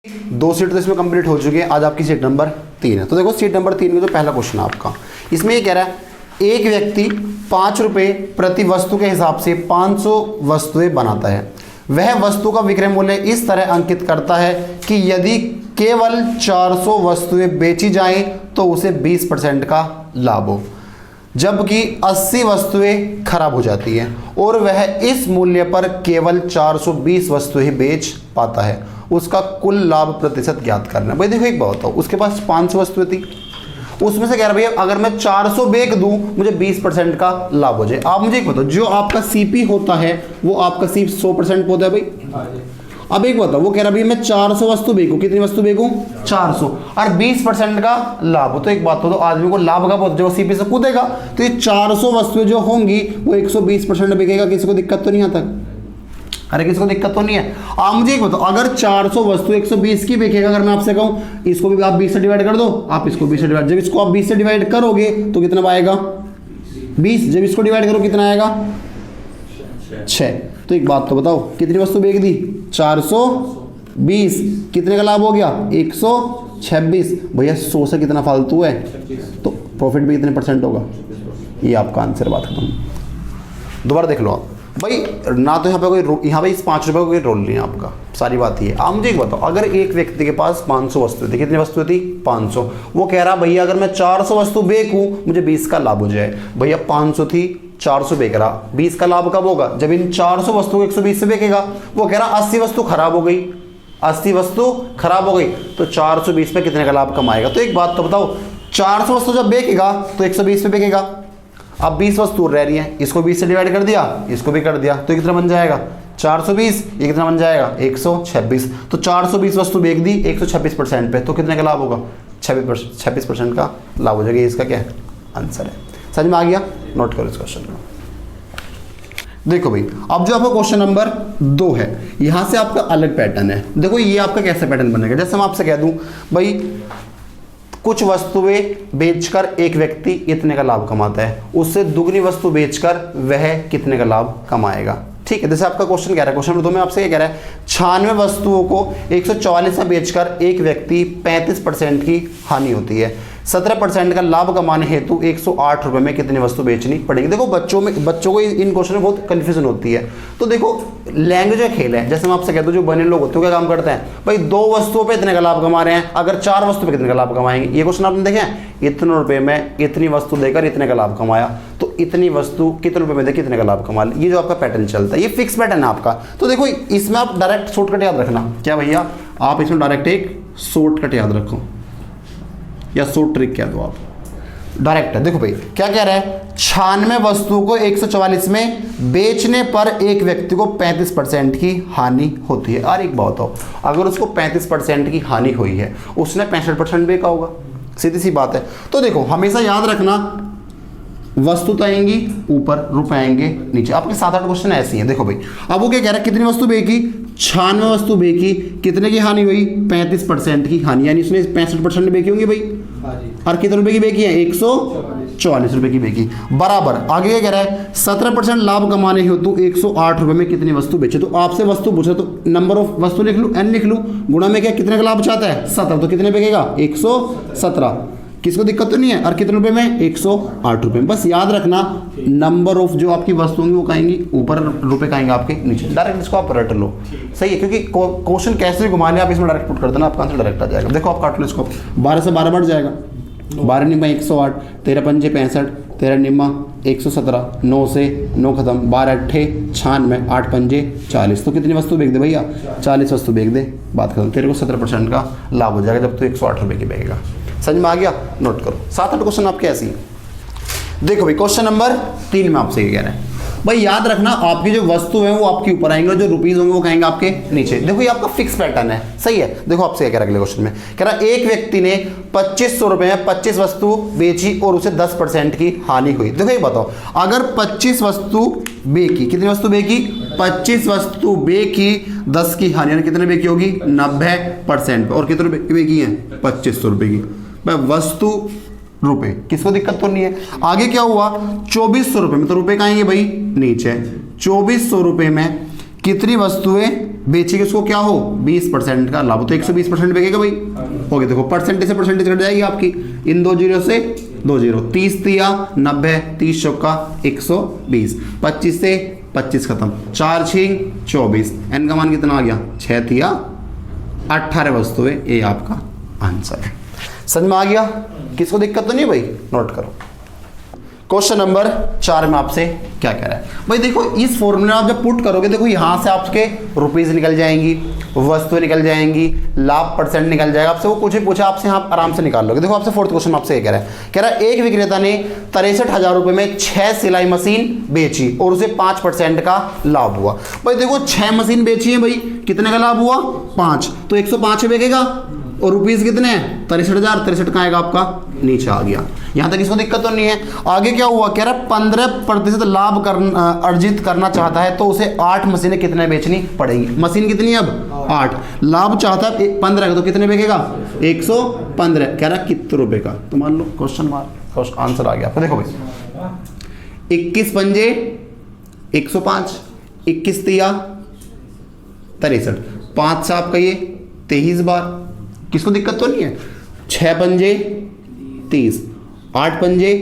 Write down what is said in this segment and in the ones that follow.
दो सीट तो इसमें कंप्लीट हो चुकी है। आज आपकी सीट नंबर 3 है। तो देखो सीट नंबर 3 में जो पहला क्वेश्चन है आपका, इसमें ये कह रहा है एक व्यक्ति 5 रुपये प्रति वस्तु के हिसाब से 500 वस्तुएं बनाता है। वह वस्तु का विक्रय मूल्य इस तरह अंकित करता है कि यदि केवल 400 वस्तुएं बेची जाएं तो उसे 20% का लाभ हो, जबकि 80 वस्तुएं खराब हो जाती हैं और वह इस मूल्य पर केवल 420 वस्तुएं बेच पाता है। उसका कुल लाभ प्रतिशत ज्ञात करना है। भाई देखो एक बात बताओ, उसके पास 500 वस्तुएं थी, उसमें से कह रहा भैया अगर मैं 400 बेच दूं मुझे 20% का लाभ हो जाए। आप मुझे एक बताओ, जो आपका सीपी होता है वो आपका सिर्फ 100% होता है भाई। अब एक बताओ, वो कह रहा भैया मैं 400 वस्तु बेचूं, कितनी वस्तु बेचूं 400 और 20% का लाभ हो। तो एक बात हो, तो आदमी को लाभ का बहुत जो सीपी से कूदेगा तो ये 400 वस्तुएं जो होंगी वो 120% बिकेगा। किसी को दिक्कत तो नहीं आता? अरे किसी को दिक्कत तो नहीं है? आप मुझे एक बताओ, अगर 400 वस्तु 120 की बिकेगा, अगर मैं आपसे कहूं इसको भी आप 20 से डिवाइड कर दो, आप इसको 20 से डिवाइड, जब इसको आप 20 से डिवाइड करोगे तो कितना आएगा 20, जब इसको डिवाइड करो कितना आएगा 6। तो एक बात तो बताओ, कितनी वस्तु बेच दी 420, कितने का लाभ हो गया 126। भैया 100 से कितना फालतू है, तो प्रॉफिट भी कितने परसेंट होगा? ये आपका आंसर। बात खत्म। दोबारा देख लो आप भाई, ना तो यहाँ पे कोई, यहाँ पे इस 5 रुपये का कोई रोल नहीं है आपका, सारी बात ये है। आप मुझे एक बताओ, अगर एक व्यक्ति के पास 500 वस्तु थी, कितनी वस्तु थी 500, वो कह रहा भैया अगर मैं 400 वस्तु बेचूं मुझे 20 का लाभ हो जाए। भैया 500 थी, 400 बेच रहा, 20 का लाभ कब होगा? जब इन 400 वस्तु को 120 से बेचेगा। वो कह रहा 80 वस्तु खराब हो गई, 80 वस्तु खराब हो गई, तो 420 में कितने का लाभ कमाएगा? तो एक बात तो बताओ, 400 वस्तु जब बेचेगा तो 120 पे बेचेगा। अब 20 वस्तु रह रही है, इसको 20 से डिवाइड कर दिया, इसको भी कर दिया, तो कितना बन जाएगा 420, ये कितना बन जाएगा 126। तो 420 वस्तु बेच दी 126% पे, तो कितने का लाभ होगा 26% का लाभ हो जाएगा। इसका क्या आंसर है? समझ में आ गया? नोट करो इस क्वेश्चन को। देखो भाई, अब जो आपका क्वेश्चन नंबर 2 है, यहां से आपका अलग पैटर्न है। देखो ये आपका कैसा पैटर्न बनेगा, जैसे मैं आपसे कह दूं भाई कुछ वस्तुएं बेचकर एक व्यक्ति इतने का लाभ कमाता है, उससे दुगनी वस्तु बेचकर वह कितने का लाभ कमाएगा। ठीक है, जैसे आपका क्वेश्चन कह रहा है, क्वेश्चन नंबर 2 में आपसे क्या कह रहा है, 96 वस्तुओं को 144 में बेचकर एक व्यक्ति 35% की हानि होती है। 17% का लाभ कमाने हेतु 108 रुपये में कितनी वस्तु बेचनी पड़ेगी। देखो बच्चों को इन क्वेश्चन में बहुत कन्फ्यूजन होती है। तो देखो लैंग्वेज का खेल है। जैसे मैं आपसे कहता हूँ, जो बने लोग होते हैं क्या काम करते हैं भाई, 2 वस्तुओं पे इतने का लाभ कमा रहे हैं, अगर 4 वस्तु पे कितने का लाभ कमाएंगे। ये क्वेश्चन आपने देखे, इतने रुपये में इतनी वस्तु देकर इतने का लाभ कमाया, तो इतनी वस्तु कितने रुपये में देकर कितने का लाभ कमा लिया। ये जो आपका पैटर्न चलता है, ये फिक्स पैटर्न है आपका। तो देखो इसमें आप डायरेक्ट शॉर्टकट याद रखना। क्या भैया, आप इसमें डायरेक्ट एक शॉर्टकट याद रखो या शॉर्ट ट्रिक कह दो आप, डायरेक्ट है। देखो भाई क्या कह रहा है, 96 वस्तुओं को 144 में बेचने पर एक व्यक्ति को 35% की हानि होती है। और एक बात हो, अगर उसको 35% की हानि हुई है, उसने 65% बेचा होगा, सीधी सी बात है। तो देखो हमेशा याद रखना, वस्तु तो आएंगी ऊपर, रुपए आएंगे नीचे। आपके 7-8 क्वेश्चन ऐसे हैं। देखो भाई, अब वो क्या कह रहा है, कितनी वस्तु बेची 96 वस्तु बेची, कितने की हानि हुई 35% की हानि, यानी उसने 65% बेची होंगी भाई। और कितने रुपए की बेची है 144 रुपए की बेची। बराबर आगे क्या कह रहा है, 17% लाभ कमाने हेतु 108 रुपए में कितनी वस्तु बेचे। तो आपसे वस्तु पूछे तो नंबर ऑफ वस्तु लिख लूँ, n लिख लूँ, गुणा में क्या कितने का लाभ चाहता है 17, तो कितने बेचेगा 117। किसको दिक्कत तो नहीं है? और कितने रुपए में 108 रुपए में। बस याद रखना, नंबर ऑफ जो आपकी वस्तु होंगी वो कहेंगी ऊपर, रुपए कहेंगे आपके नीचे। डायरेक्ट इसको आप रट लो, सही है, क्योंकि क्वेश्चन कैसे भी घुमाने आप इसमें डायरेक्ट पुट कर देना, आपका आंसर डायरेक्ट आ जाएगा। देखो आप काट लो इसको, 12 से 12 बढ़ जाएगा, 12 निम्मा 108, 13 पंजे 65, 13 निम्मा 117, 9 से 9 खत्म, 12 अट्ठे 96, 8 पंजे 40। तो कितनी वस्तु बेच दे भैया 40 वस्तु बेच दे, बात खत्म। तेरे को 17% का लाभ हो जाएगा जब तू 108 रुपये की बेचेगा। समझ में आ गया? नोट करो। 7-8 क्वेश्चन आपके ऐसे ही। देखो भाई क्वेश्चन नंबर 3 में आपसे ये कह रहे हैं भाई, याद रखना आपकी जो वस्तु है वो आपके ऊपर आएंगे और जो रुपीज होंगे वो कहेंगे आपके नीचे। देखो ये आपका फिक्स पैटर्न है, सही है। देखो आपसे क्या कह रहा है अगले क्वेश्चन में, कह रहा एक व्यक्ति ने 2500 रुपये में 25 वस्तु बेची और उसे 10% की हानि हुई। देखो ये बताओ, अगर 25 वस्तु बेची, कितनी वस्तु बेची 25 वस्तु बेची, 10 की हानि, यानी कितने बेची होगी 90% पे, और कितने रुपए की बेची है 2500 रुपये की। भाई वस्तु रुपए, किसको दिक्कत तो नहीं है। आगे क्या हुआ, 2400 रुपये में, तो रुपए कहेंगे भाई नीचे, 2400 रुपये में कितनी वस्तुएं बेची उसको क्या हो 20% का लाभ हो, तो 120% बिकेगा भाई। हो गया, देखो परसेंटेज से परसेंटेज कट जाएगी आपकी, इन 2 जीरो से 2 जीरो, 30 तिया 90, 30 चौका 120, 25 से 25 खत्म, 4 6 24, एन का मान कितना आ गया 6 तिया 18 वस्तुएं, ये आपका आंसर है। समझ में आ गया? किसको दिक्कत तो नहीं भाई? नोट करो। क्वेश्चन नंबर 4 में आपसे क्या कह रहा है भाई, देखो इस फॉर्मूला आप जब पुट करोगे, देखो यहां से आपके रुपीज निकल जाएंगी, वस्तुएं निकल जाएंगी, लाभ परसेंट निकल जाएगा, आपसे वो कुछ ही पूछा, आपसे आप आराम से निकाल लोगे। देखो आपसे फोर्थ क्वेश्चन आपसे कह रहा है एक विक्रेता ने 63,000 रुपए में 6 सिलाई मशीन बेची और उसे 5% का लाभ हुआ। भाई देखो 6 मशीन बेची है भाई, कितने का लाभ हुआ 5, तो 105 बिकेगा, और रुपीज कितने हैं 63,000, 63 का आएगा आपका नीचे आ गया। यहां तक इसको दिक्कत तो नहीं है। आगे क्या हुआ, कह रहा है 15% लाभ अर्जित करना चाहता है तो उसे 8 मशीनें कितने बेचनी पड़ेगी। मशीन कितनी है अब 8, लाभ चाहता है 15 का, तो कितने बिकेगा 115, कह रहा कितने रुपए का, तो मान लो क्वेश्चन मार्क आंसर आ गया आपको। देखो भाई 21 पंजे 105, 21 तिया 63, 5 से आपका ये 23 बार, किसको दिक्कत तो नहीं है। 6 पंजे 30, 8 पंजे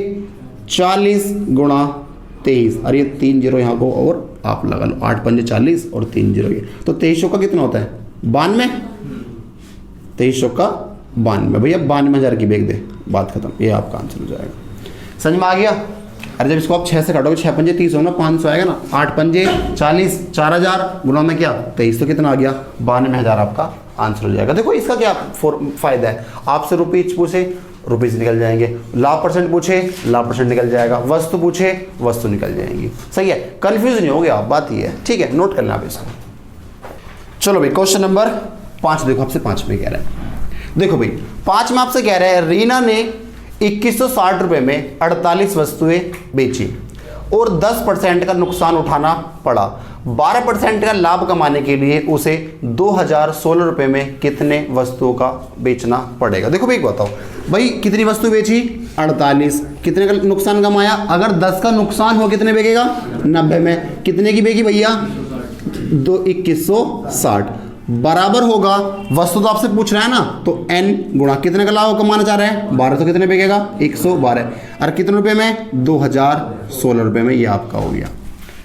40 गुणा 23, अरे ये 3 जीरो यहाँ को और आप लगा लो, 8 पंजे 40 और 3 जीरो ये, तो 23 का कितना होता है 92, 23 का 92, भैया 92,000 की बेच दे, बात खत्म, ये आपका आंसर हो जाएगा। समझ में आ गया? अरे जब इसको आप 6 से काटोगे, 6 पंजे 30 हो ना, 500 आएगा ना, 8 पंजे 40, 4,000 गुणा में क्या 23, तो कितना आ गया 92,000 आपका आंसर हो जाएगा। देखो इसका क्या फायदा है, आपसे रुपीज पूछे रुपीज निकल जाएंगे, लाभ परसेंट पूछे लाभ परसेंट निकल जाएगा, वस्तु पूछे वस्तु निकल जाएंगी। सही है, कंफ्यूज नहीं हो गया, बात ये है, ठीक है, नोट करना आप इसको। चलो भाई क्वेश्चन नंबर 5 देखो, आपसे 5 में कह रहा है, देखो भाई 5 में आपसे कह रहा है रीना ने 2160 रुपए में 48 वस्तुएं बेची और 10% का नुकसान उठाना पड़ा। 12% का लाभ कमाने के लिए उसे 2016 रुपए में कितने वस्तुओं का बेचना पड़ेगा। देखो भाई बताओ भाई, कितनी वस्तु बेची 48, कितने का नुकसान कमाया, अगर 10 का नुकसान हो कितने बेचेगा 90 में, कितने की बेची भैया 2160, बराबर होगा, वस्तु तो आपसे पूछ रहा है ना, तो n गुणा कितने का लाभ कमाना चाह रहे हैं 12, तो कितने बिकेगा 112, और कितने रुपए में 2016 रुपए में, ये आपका हो गया।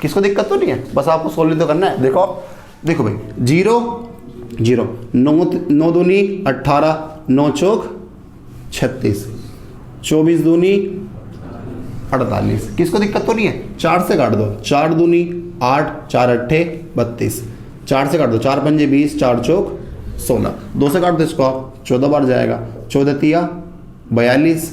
किसको दिक्कत तो नहीं है, बस आपको सोल्व तो करना है। देखो भाई 0 0, 9 दूनी 18, 9 चौक 36, 24 दूनी 48, किसको दिक्कत तो नहीं है, 4 से काट दो, 4 दूनी 8, 4 अट्ठे 32, 4 से काट दो, 4 पंजे 20, 4 चौक 16, 2 से काट दो इसको आप 14 बार जाएगा, 14 तिया 42,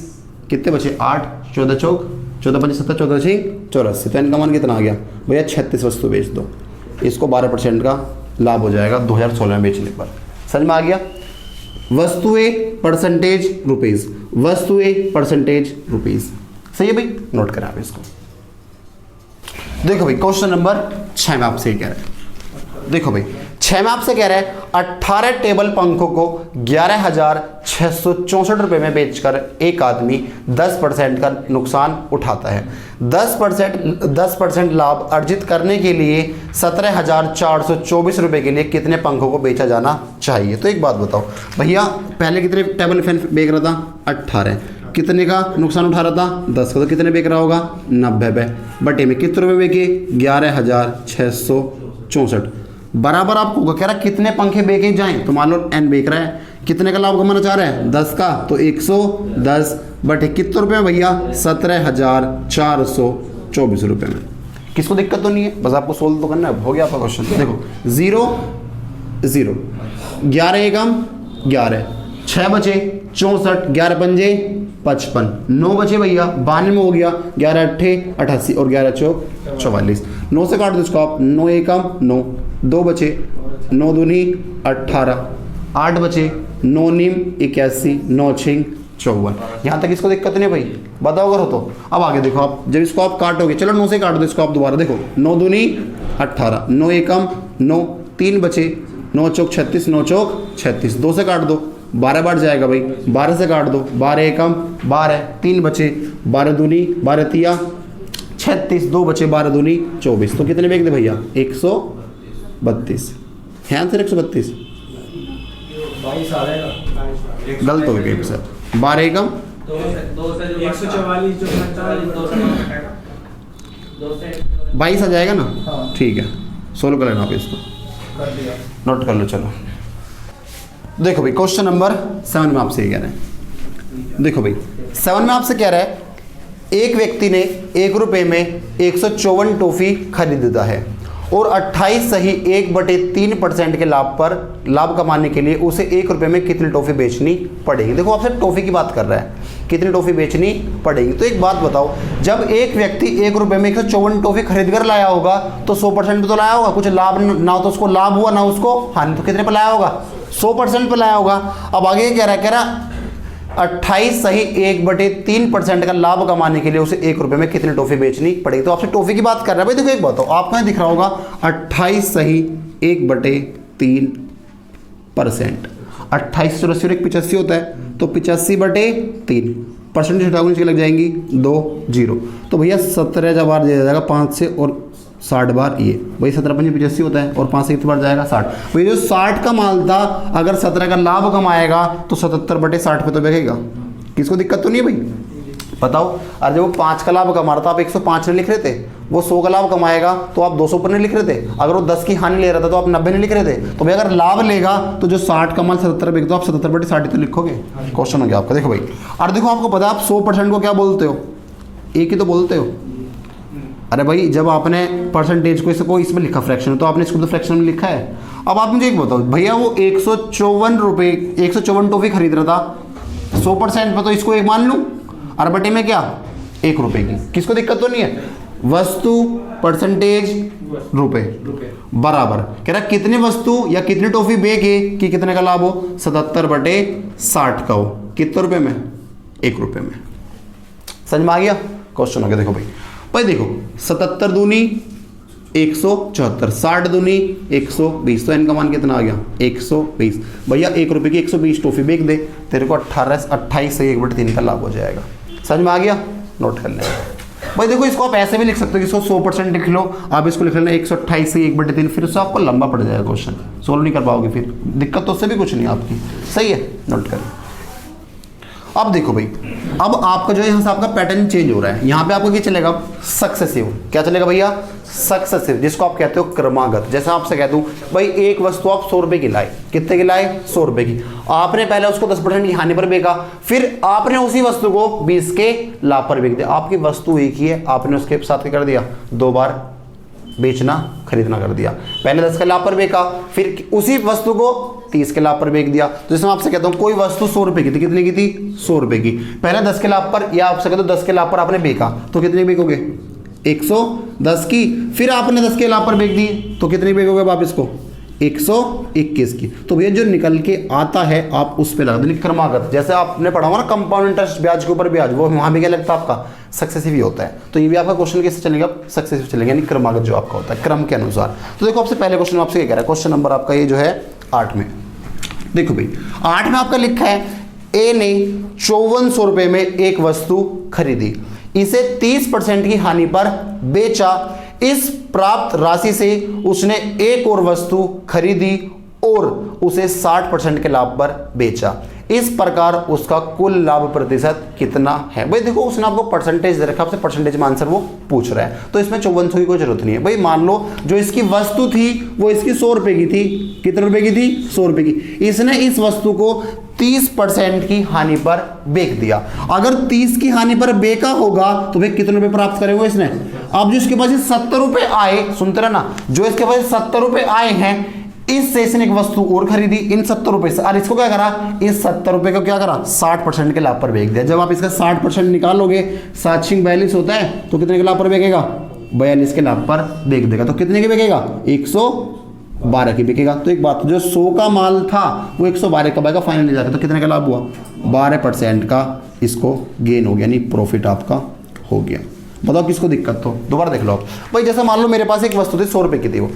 कितने बचे 8, 14 चौक 14 पंजे 70, 14 6 84, तो इनका मान कितना आ गया भैया 36 वस्तु बेच दो, इसको 12% का लाभ हो जाएगा 2016 में बेचने पर। समझ में आ गया? वस्तुएं परसेंटेज रुपीज, वस्तुएं परसेंटेज रुपीज, सही है भाई, नोट करें आप इसको। देखो भाई क्वेश्चन नंबर 6 में आपसे कह रहा है, देखो भाई 6 में आपसे कह रहा है 18 टेबल पंखों को 11,664 रुपए में बेचकर एक आदमी 10% का नुकसान उठाता है। 10% लाभ अर्जित करने के लिए 17,424 रुपए के लिए कितने पंखों को बेचा जाना चाहिए। तो एक बात बताओ भैया, पहले कितने टेबल फैन बेच रहा था 18, कितने का नुकसान उठा रहा था 10 का, तो कितने बेच रहा होगा 90 बटे में कितने रुपए बेचे 11,664, बराबर आपको होगा, कह रहा कितने पंखे बेचे जाएं, तो मान लो n बेच रहा है, कितने का लाभ कमाना चाह रहा है 10 का, तो 110 बटे कितने रुपए में भैया 17,424 रुपए में। किसको दिक्कत तो नहीं है, बस आपको सोल्व तो करना है, हो गया आपका क्वेश्चन। देखो 0 0, 11 एकम 11, 6 बचे 64, 11 पंजे 55, 9 बचे भैया 92 हो गया, 11 अट्ठे 88 और 11 चौक 44, 9 से काट दो इसको आप, 9 एकम 9, 2 बचे 9 दूनी 18, 8 बचे 9 नीम 81, 9 छिंग 54। यहाँ तक इसको दिक्कत नहीं भाई, बताओ अगर हो तो। अब आगे देखो आप, जब इसको आप काटोगे, चलो 9 से काट दो इसको आप दोबारा, देखो 9 दूनी 18, 9 एकम 9, 3 बचे 9 चौक 36, 9 चौक 36, 2 से काट दो 12 बार जाएगा भाई, 12 से काट दो, 12 एकम 12, 3 बचे 12 दूनी 12 तिया 36, 2 बचे 12 दूनी 24, तो कितने बेच दे भैया 112 32 है आंसर 132। 22 आ जाएगा। गलत हो गया सर, 12 एकम 144 जो 22 आ जाएगा ना। हाँ। ठीक है, सोल्व कर लेना आप इसको, कर दिया। नोट कर लो। चलो देखो भाई क्वेश्चन नंबर 7 में आपसे ये कह रहे हैं, देखो भाई 7 में आपसे कह रहा है एक व्यक्ति ने 1 रुपये में 154 टॉफी खरीदा है और 28 सही 1/3% के लाभ कमाने के लिए उसे 1 रुपये में कितनी टॉफी बेचनी पड़ेगी। देखो आपसे टॉफी की बात कर रहा है, कितनी टॉफी बेचनी पड़ेगी। तो एक बात बताओ, जब एक व्यक्ति 1 रुपये में 154 टॉफी खरीद कर लाया होगा तो 100% पे तो लाया होगा, कुछ लाभ ना हो तो उसको लाभ हुआ ना उसको हानि, तो कितने पे लाया होगा, 100% पे लाया होगा। अब आगे कह रहा 28 सही 1/3% का लाभ कमाने के लिए उसे 1 रुपये में कितनी टॉफी बेचनी पड़ेगी। तो आपसे टॉफी की बात कर रहा है भाई। देखो एक बात हो, आपको यहाँ दिख रहा होगा 28 सही 1/3%। 28 84 और 85 होता है, तो 85/3 परसेंटेज हटाओगे नीचे लग जाएंगी 2 0। तो भैया 17 जब बार दिया जाएगा 5 से और 60 बार ये वही 17 5 85 होता है और 5 से कितनी बार जाएगा 60। वही जो 60 का माल था अगर 17 का लाभ कमाएगा तो 77/60 पे तो बिकेगा, किसको दिक्कत तो नहीं है भाई, बताओ। और जब वो 5 का लाभ कमा रहा था आप 105 नहीं लिख रहे थे, वो 100 का लाभ कमाएगा तो आप 200 पर नहीं लिख रहे थे, अगर वो 10 की हानि ले रहा था तो आप 90 नहीं लिख रहे थे। तो भाई अगर लाभ लेगा तो जो 60 का माल 77 बिकता तो आप 77/60 तो लिखोगे। क्वेश्चन हो गया आपका। देखो भाई, और देखो आपको पता है आप 100% को क्या बोलते हो, एक ही तो बोलते हो। अरे भाई जब आपने परसेंटेज को इसको इसमें लिखा फ्रैक्शन, तो आपने इसको तो फ्रैक्शन में लिखा है। अब आप मुझे एक बताओ भैया, वो 154 टॉफी खरीद रहा था 100% पे, तो इसको एक मान लूं और बटे में क्या 1 रुपये की, किसको दिक्कत तो नहीं है। वस्तु परसेंटेज रुपए बराबर कह रहा कितनी वस्तु या कितनी टॉफी बेचे कि कितने का लाभ हो, 77/60 का हो, कितने रुपए में 1 रुपये में। समझ में आ गया क्वेश्चन हो गया। देखो भाई देखो 77 दूनी 174, 60 दूनी 120, तो इनका मान कितना आ गया 120। भैया 1 रुपये की 120 टॉफी बेच दे, तेरे को 28 से 1/3 का लाभ हो जाएगा। समझ में आ गया, नोट कर लेना भाई। देखो इसको आप ऐसे भी लिख सकते हो, इसको 100% लिख लो, आप इसको लिख लेना 128 से 1/3, फिर उससे आपको लंबा पड़ जाएगा क्वेश्चन, सोल्व नहीं कर पाओगे, फिर दिक्कत तो उससे भी कुछ नहीं आपकी। सही है, नोट कर लो। अब देखो भाई, अब आपका जो है यहाँ से आपका पैटर्न चेंज हो रहा है। यहाँ पे आपको क्या चलेगा, सक्सेसिव। क्या चलेगा भैया, सक्सेसिव, जिसको आप कहते हो क्रमागत। जैसे आपसे कहता हूँ भाई एक वस्तु आप 100 रुपये की लाए, कितने की लाए 100 रुपये की, आपने पहले उसको 10% की हानि पर बेचा, फिर आपने उसी वस्तु को 20 के लाभ पर बेच दिया। आपकी वस्तु एक ही है, आपने उसके साथ क्या कर दिया, 2 बार बेचना खरीदना कर दिया। पहले 10 के लाभ पर बेचा, फिर उसी वस्तु को 30 के लाभ पर बेच दिया। तो इसमें आपसे कहता हूं कोई वस्तु 100 रुपए की थी, कितने की थी 100 रुपए की, पहले 10 के लाभ पर, या आपसे कहते हो 10 के लाभ पर आपने बेचा तो कितने बेचोगे 110 की, फिर आपने 10 के लाभ पर बेच दी तो कितने बेचोगे आप इसको 121 की। तो भैया जो निकल के आता है आप उस पर लगा दो क्रमागत। जैसे आपने पढ़ा हुआ ना कंपाउंड इंटरेस्ट, ब्याज के ऊपर ब्याज, वो वहां भी क्या लगता है आपका सक्सेसिव ही होता है। तो ये भी आपका क्वेश्चन कैसे चलेगा, सक्सेसिव चलेगा, यानी क्रमागत जो आपका होता है क्रम के अनुसार। तो देखो आपसे पहले क्वेश्चन आपसे क्या कह रहा है, क्वेश्चन नंबर आपका ये जो है 8 में। देखो भाई 8 में आपका लिखा है ए ने 5400 रुपए में एक वस्तु खरीदी, इसे 30% की हानि पर बेचा, इस प्राप्त राशि से उसने एक और वस्तु खरीदी और उसे 60% के लाभ पर बेचा, इस प्रकार उसका कुल लाभ प्रतिशत कितना है। भाई देखो उसने आपको परसेंटेज दे रखा, आपसे परसेंटेज में आंसर वो पूछ रहा है, तो इसमें 5400 की कोई जरूरत नहीं है। भाई मान लो जो इसकी वस्तु थी वो इसकी 100 रुपए की थी, कितने रुपए की थी 100 रुपए की, इसने इस वस्तु को 30% की हानि पर बेच दिया। अगर 30 की हानि पर बेचा होगा तो भाई कितने रुपए प्राप्त करेंगे इसने। अब जो इसके पास 70 रुपए आए, सुनते रहना, जो इसके पास 70 रुपए आए हैं, इससे इसने एक वस्तु और खरीदी इन 70 रुपए से, और इसको क्या करा, इस 70 रुपए को क्या करा 60% के लाभ पर बेच दिया। जब आप इसका 60% निकालोगे, 742 होता है, तो कितने के लाभ पर बेचेगा 42 के लाभ पर बेच देगा। तो कितने के बेचेगा 112 की बिकेगा। तो एक बात, जो 100 का माल था वो 112 का बेचेगा फाइनली जाकर, तो कितने का लाभ हुआ 12% का इसको गेन हो गया, यानी प्रॉफिट आपका हो गया। बताओ किसको दिक्कत हो, दोबारा देख लो आप। भाई जैसे मान लो मेरे पास एक वस्तु थी 100 रुपए की थी, वो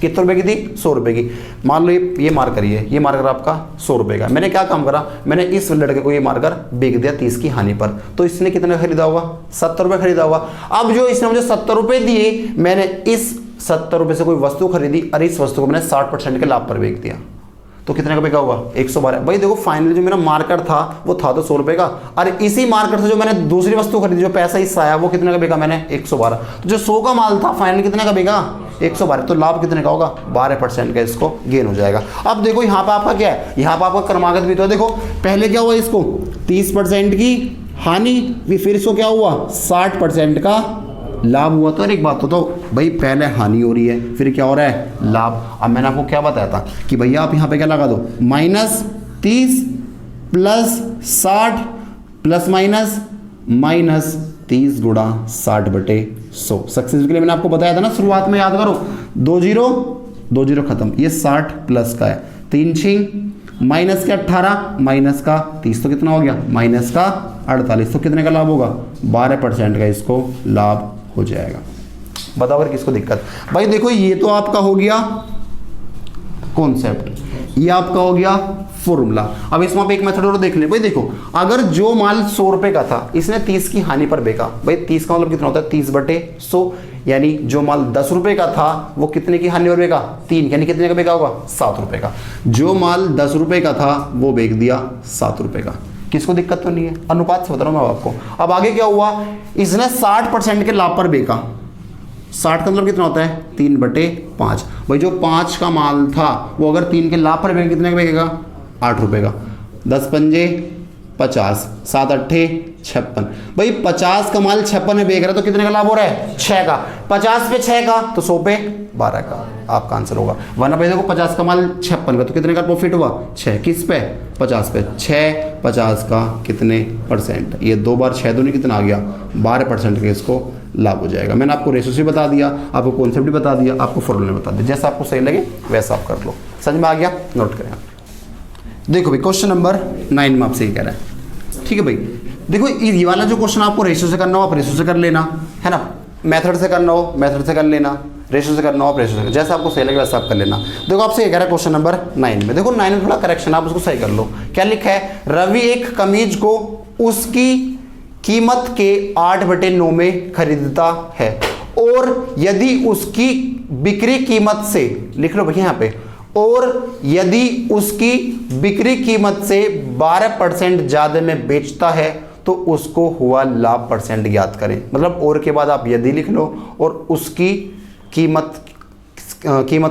कितने रुपए की थी 100 रुपए की। मान लो ये मार्कर, ये मार्कर आपका 100 रुपए का, मैंने क्या काम करा, मैंने इस लड़के को ये मार्कर बेच दिया 30 की हानि पर, तो इसने कितने खरीदा होगा 70 रुपए खरीदा होगा। अब जो इसने मुझे 70 रुपए दिए, मैंने इस 70 रुपये से कोई वस्तु खरीदी और इस वस्तु को मैंने 60% के लाभ पर बेच दिया, तो कितने का बिका होगा 112। भाई देखो फाइनली जो मेरा मार्कर था वो था तो 100 रुपये का, और इसी मार्कर से जो मैंने दूसरी वस्तु खरीदी जो पैसा इससे आया वो कितने का बिका मैंने 112। तो जो 100 का माल था फाइनली कितने का बिका 112, तो लाभ कितने का होगा 12% का इसको गेन हो जाएगा। अब देखो यहाँ पे आपका क्या है, यहाँ पे आपका क्रमागत भी तो देखो पहले क्या हुआ इसको 30% की हानि, फिर इसको क्या हुआ 60% का लाभ हुआ। तो एक बात तो भाई पहले हानि हो रही है फिर क्या हो रहा है लाभ। अब मैंने आपको क्या बताया था कि भैया आप यहाँ पे क्या लगा दो -30 + 60 ±-30 गुणा 60/100। सक्सेस के लिए मैंने आपको बताया था ना शुरुआत में, याद करो 2 0 खत्म, ये 60 प्लस का है, 3 6 माइनस का 18 माइनस का 30, तो कितना हो गया माइनस का 48, तो कितने का लाभ होगा 12% का इसको लाभ हो जाएगा। बताओ अगर किसको दिक्कत। भाई देखो ये तो आपका हो गया कॉन्सेप्ट, ये आपका हो गया फॉर्मूला। अब इसमें आप एक मेथड और देख लें। भाई देखो अगर जो माल 100 रुपए का था इसने 30 की हानि पर बेचा, भाई 30 का मतलब कितना होता है 30/100, यानी जो माल 10 रुपए का था वो कितने की हानि पर बेचा 3, यानी कितने का बेचा होगा 7 रुपए का। जो माल 10 रुपए का था वो बेच दिया 7 रुपए का। किसको दिक्कत तो नहीं है, अनुपात से बता रहा हूं मैं आपको। अब आगे क्या हुआ, इसने 60% के लाभ पर बेचा, 60 का मतलब कितना होता है 3/5। भाई जो 5 का माल था वो अगर 3 के लाभ पर बेचेगा कितने का बेचेगा 8 रुपए का, 10 पंजे 50, 7 अट्ठे 56। भाई 50 का माल 56 में बेच रहा है तो कितने का लाभ हो रहा है 6 का, 50 पे 6 का तो 100 पे 12 का आपका आंसर होगा। वरना भाई देखो 50 का माल 56 का तो कितने का प्रॉफिट हुआ 6, किस पे 50 पे 6, 50 का कितने %, ये 2 बार 6 दूनी कितना आ गया 12% का इसको लाभ हो जाएगा। मैंने आपको रेशो से बता दिया, आपको कॉन्सेप्ट भी बता दिया, आपको फॉर्मूला बता दिया, जैसा आपको सही लगे वैसा आप कर लो। समझ में आ गया, नोट करें। देखो भाई क्वेश्चन नंबर 9 में आपसे ये कह रहा है, ठीक है भाई। देखो ये वाला जो क्वेश्चन आपको रेशो से करना हो आप रेशो से कर लेना, है ना, मेथड से करना हो मेथड से कर लेना, रेशो से करना हो आप रेशो से, जैसा आपको सही लगे वैसा आप कर लेना। देखो आपसे ये कह रहा है क्वेश्चन नंबर 9 में, देखो 9 में थोड़ा करेक्शन आप उसको सही कर लो। क्या लिखा है, रवि एक कमीज को उसकी कीमत के 8/9 में खरीदता है और यदि उसकी बिक्री कीमत से, लिख लो भैया यहाँ पे, और यदि उसकी बिक्री कीमत से 12% ज्यादा में बेचता है तो उसको हुआ लाभ % ज्ञात करें। मतलब और के बाद आप यदि लिख लो और उसकी कीमत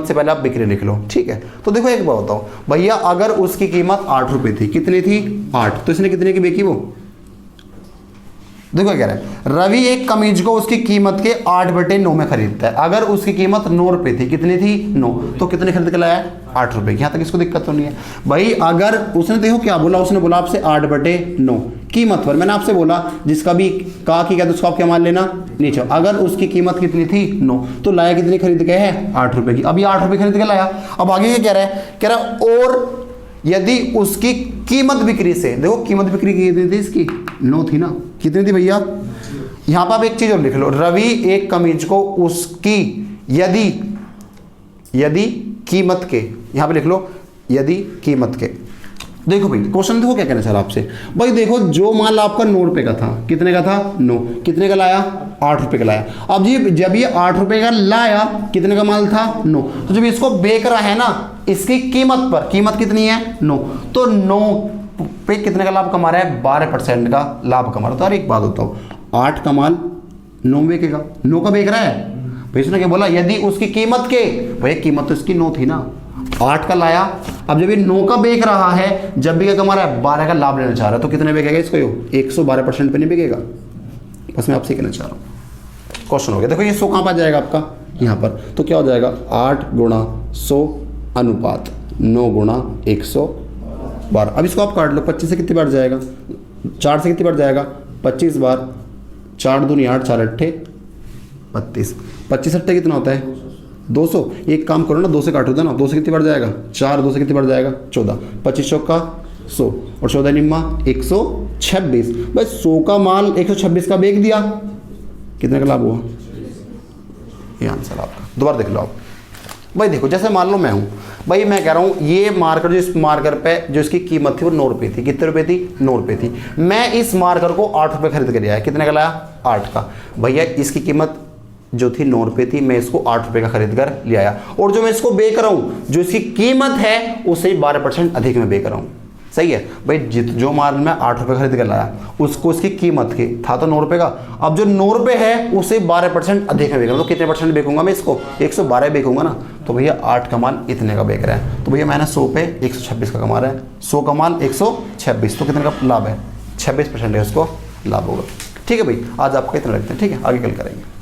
से पहले आप बिक्री लिख लो, ठीक है। तो देखो एक बात बताओ भैया, अगर उसकी कीमत 8 रुपए थी, कितनी थी 8, तो इसने कितने की बेची वो, देखो क्या कह रहा है, रवि एक कमीज को उसकी कीमत के 8/9 में खरीदता है। अगर उसकी कीमत 9 रुपए थी, कितनी थी 9, तो कितने खरीद के लाया 8 रुपए की। यहाँ तक इसको दिक्कत तो नहीं है भाई। अगर उसने देखो क्या बोला, उसने बोला आपसे 8/9 कीमत पर, मैंने आपसे बोला जिसका भी कहा कि क्या तो उसको आप क्या मान लेना नीचे। अगर उसकी कीमत कितनी थी 9, तो लाया कितनी खरीद के है 8 रुपए की। अभी 8 रुपए खरीद के लाया। अब आगे क्या कह रहा है और यदि उसकी कीमत बिक्री से, देखो कीमत बिक्री कितनी थी इसकी 9 थी ना, कितनी थी भैया। यहां पर आप एक चीज और लिख लो, रवि एक कमीज को उसकी यदि कीमत के, यहां पे लिख लो यदि कीमत के। देखो भाई क्वेश्चन देखो क्या कहना चाह रहा आपसे। भाई देखो जो माल आपका 9 रुपए का था, कितने का था 9, कितने का लाया 8 रुपए का लाया। अब जब ये 8 रुपए का लाया, कितने का माल था 9, तो जब इसको बेच रहा है ना इसकी कीमत पर, कीमत कितनी है 9, तो 9 पे कितने का लाभ कमा रहा है 12% का लाभ कमा रहा है। तो यार एक बात बताओ, 8 का माल 9 बेचेगा, 9 का बेच रहा है भाई। इसने क्या बोला, यदि उसकी कीमत के, भाई कीमत तो इसकी 9 थी ना, 8 का लाया। अब जब ये 9 का बेच रहा है, जब भी क्या कमा रहा है 12 का लाभ लेना चाह रहा है, तो कितने बेचेगा इसको, 112% पे नहीं बेचेगा। बस मैं आपसे कहना चाह रहा हूँ। क्वेश्चन हो गया। देखो ये 100 कहाँ पर जाएगा आपका यहाँ पर, तो क्या हो जाएगा 8 × 100 अनुपात 9 × 112। अब इसको आप काट लो, 25 से कितनी बार जाएगा, 4 से कितनी बार जाएगा 25 बार, 4 दूनी 8, 4 अट्ठे 32, 25 अट्ठे कितना होता है 200। एक काम करो ना, 2 से काटो देना, 2 से कितनी बार जाएगा 4, 2 से कितनी बार जाएगा 14, 25 चौका 100 और 14 निम्मा 126। बस 100 का माल 126 का बेच दिया, कितने का लाभ हुआ, ये आंसर आपका। दोबारा देख लो आप भाई। देखो जैसे मान लो मैं हूँ भाई, मैं कह रहा हूँ ये मार्कर, जो इस मार्कर पे जो इसकी कीमत थी वो 9 रुपये थी। कितने रुपए थी 9 रुपये थी। मैं इस मार्कर को 8 रुपये खरीद के लिया है, कितने का लाया 8 का। भैया इसकी कीमत जो थी 9 रुपये थी, मैं इसको 8 रुपये का खरीद कर ले आया, और जो मैं इसको बेच रहा हूँ जो इसकी कीमत है उससे 12% अधिक में बेच रहा हूँ। सही है भाई, जो माल मैं 8 रुपये खरीद कर लाया उसको इसकी कीमत की था तो 9 रुपये का, अब जो 9 रुपये है उससे 12% अधिक में बेच रहा हूँ, तो कितने परसेंट बेचूंगा मैं इसको? 112 बेचूंगा ना, तो भैया 8 का माल इतने का बेच रहा है, तो भैया मैंने 100 पे 126 का कमा रहा है, 100 का माल 126, तो कितने का लाभ है? 26% है उसको लाभ होगा। ठीक है भाई, आज आपका इतना रखते हैं, ठीक है, आगे कल करेंगे।